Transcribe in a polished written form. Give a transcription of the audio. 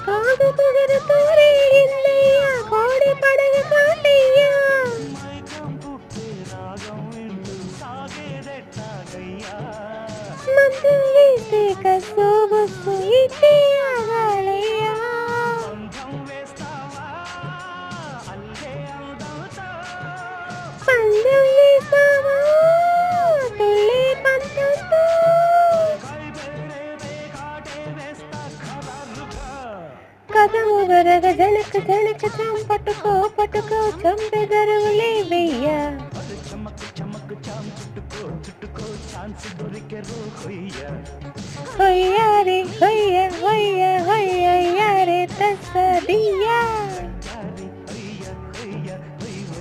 కాగు పొగరుతో రేగిందయ్యా కోడి పడగ కాటయ్యా మందు వేసే కసు బుసు ఇచ్చి ఆగాలయ్యా పందెం వేసావా తుళ్ళి పంతంతో కదము గరగ జనక జనక చంపట్టుకో పట్టుకో చంపెదరువులే వెయ్యా హొయ్యా